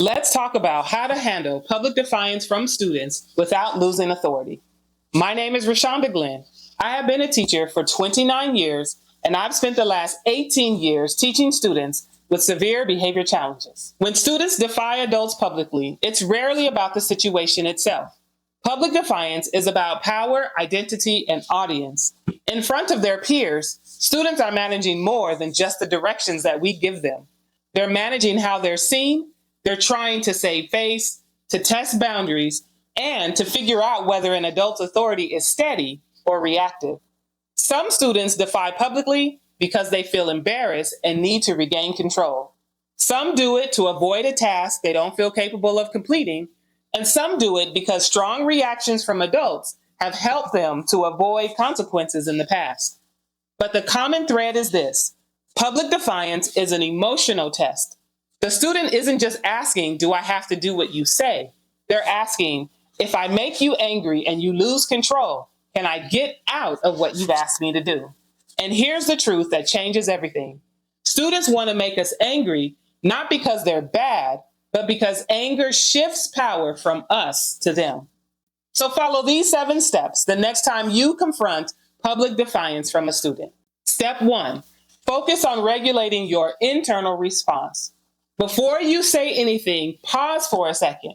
Let's talk about how to handle public defiance from students without losing authority. My name is Rashonda Glenn. I have been a teacher for 29 years, and I've spent the last 18 years teaching students with severe behavior challenges. When students defy adults publicly, it's rarely about the situation itself. Public defiance is about power, identity, and audience. In front of their peers, students are managing more than just the directions that we give them. They're managing how they're seen, they're trying to save face, to test boundaries, and to figure out whether an adult's authority is steady or reactive. Some students defy publicly because they feel embarrassed and need to regain control. Some do it to avoid a task they don't feel capable of completing, and some do it because strong reactions from adults have helped them to avoid consequences in the past. But the common thread is this: public defiance is an emotional test. The student isn't just asking, do I have to do what you say? They're asking, if I make you angry and you lose control, can I get out of what you've asked me to do? And here's the truth that changes everything. Students want to make us angry, not because they're bad, but because anger shifts power from us to them. So follow these 7 steps the next time you confront public defiance from a student. Step 1, focus on regulating your internal response. Before you say anything, pause for a second.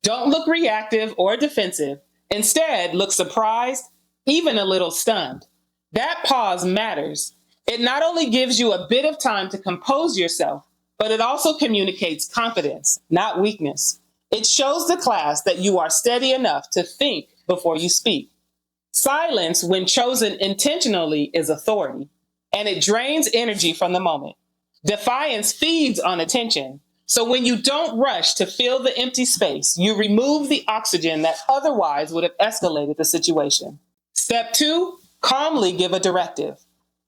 Don't look reactive or defensive. Instead, look surprised, even a little stunned. That pause matters. It not only gives you a bit of time to compose yourself, but it also communicates confidence, not weakness. It shows the class that you are steady enough to think before you speak. Silence, when chosen intentionally, is authority, and it drains energy from the moment. Defiance feeds on attention. So when you don't rush to fill the empty space, you remove the oxygen that otherwise would have escalated the situation. Step 2, calmly give a directive.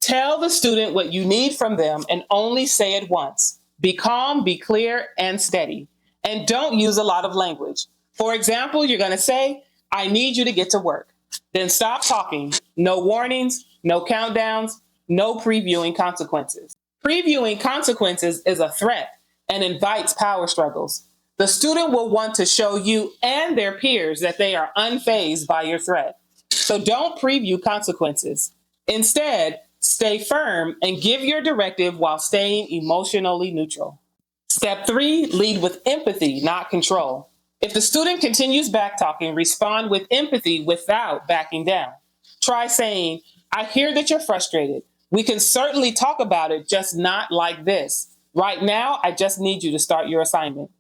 Tell the student what you need from them and only say it once. Be calm, be clear, and steady. And don't use a lot of language. For example, you're going to say, I need you to get to work. Then stop talking. No warnings, no countdowns, no previewing consequences. Previewing consequences is a threat and invites power struggles. The student will want to show you and their peers that they are unfazed by your threat. So don't preview consequences. Instead, stay firm and give your directive while staying emotionally neutral. Step 3, lead with empathy, not control. If the student continues backtalking, respond with empathy without backing down. Try saying, I hear that you're frustrated. We can certainly talk about it, just not like this. Right now, I just need you to start your assignment.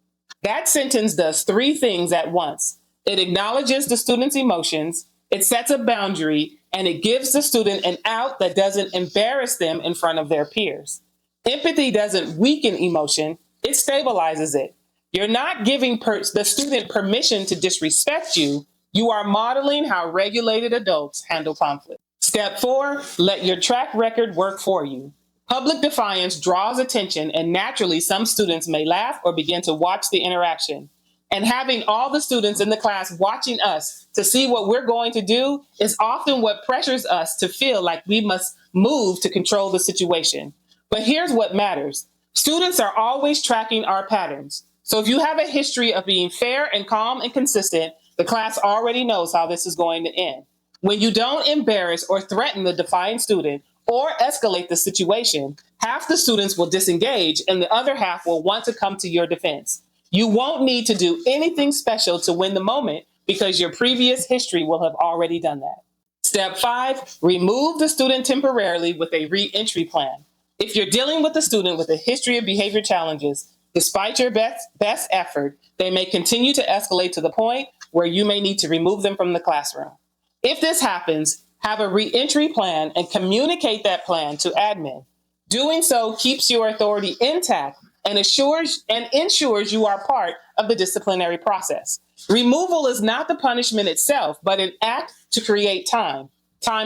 That sentence does 3 things at once. It acknowledges the student's emotions, it sets a boundary, and it gives the student an out that doesn't embarrass them in front of their peers. Empathy doesn't weaken emotion, it stabilizes it. You're not giving the student permission to disrespect you. You are modeling how regulated adults handle conflict. Step 4, let your track record work for you. Public defiance draws attention, and naturally, some students may laugh or begin to watch the interaction. And having all the students in the class watching us to see what we're going to do is often what pressures us to feel like we must move to control the situation. But here's what matters. Students are always tracking our patterns. So if you have a history of being fair and calm and consistent, the class already knows how this is going to end. When you don't embarrass or threaten the defiant student or escalate the situation, half the students will disengage and the other half will want to come to your defense. You won't need to do anything special to win the moment because your previous history will have already done that. Step 5, remove the student temporarily with a re-entry plan. If you're dealing with a student with a history of behavior challenges, despite your best effort, they may continue to escalate to the point where you may need to remove them from the classroom. If this happens, have a re-entry plan and communicate that plan to admin. Doing so keeps your authority intact and ensures you are part of the disciplinary process. Removal is not the punishment itself, but an act to create time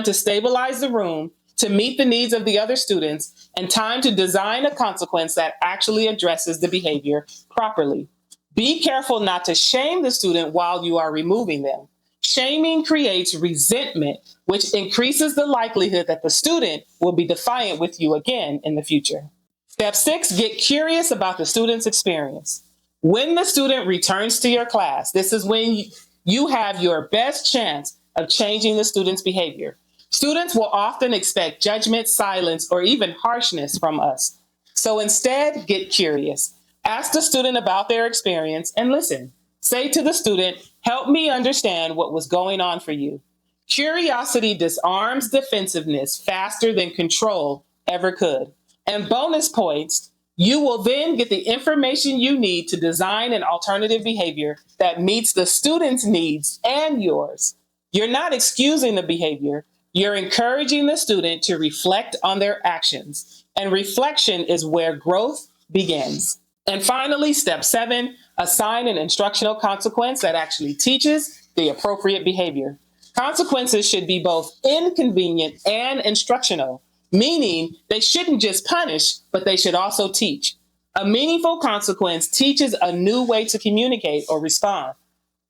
to stabilize the room, to meet the needs of the other students, and time to design a consequence that actually addresses the behavior properly. Be careful not to shame the student while you are removing them. Shaming creates resentment, which increases the likelihood that the student will be defiant with you again in the future. Step 6, get curious about the student's experience. When the student returns to your class, this is when you have your best chance of changing the student's behavior. Students will often expect judgment, silence, or even harshness from us. So instead, get curious. Ask the student about their experience and listen. Say to the student, "Help me understand what was going on for you." Curiosity disarms defensiveness faster than control ever could. And bonus points, you will then get the information you need to design an alternative behavior that meets the student's needs and yours. You're not excusing the behavior, you're encouraging the student to reflect on their actions. And reflection is where growth begins. And finally, step 7, assign an instructional consequence that actually teaches the appropriate behavior. Consequences should be both inconvenient and instructional, meaning they shouldn't just punish, but they should also teach. A meaningful consequence teaches a new way to communicate or respond,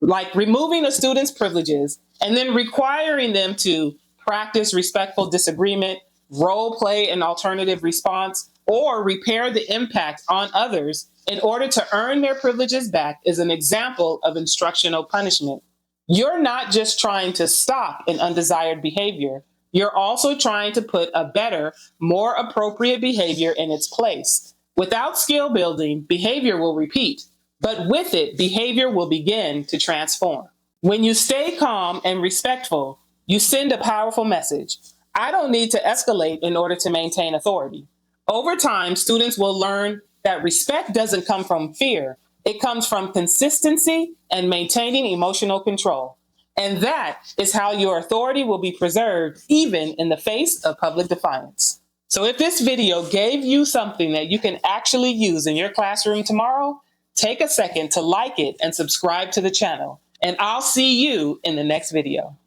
like removing a student's privileges and then requiring them to practice respectful disagreement, role play an alternative response, or repair the impact on others in order to earn their privileges back is an example of instructional punishment. You're not just trying to stop an undesired behavior, you're also trying to put a better, more appropriate behavior in its place. Without skill building, behavior will repeat, but with it, behavior will begin to transform. When you stay calm and respectful, you send a powerful message. I don't need to escalate in order to maintain authority. Over time, students will learn that respect doesn't come from fear. It comes from consistency and maintaining emotional control. And that is how your authority will be preserved even in the face of public defiance. So if this video gave you something that you can actually use in your classroom tomorrow, take a second to like it and subscribe to the channel. And I'll see you in the next video.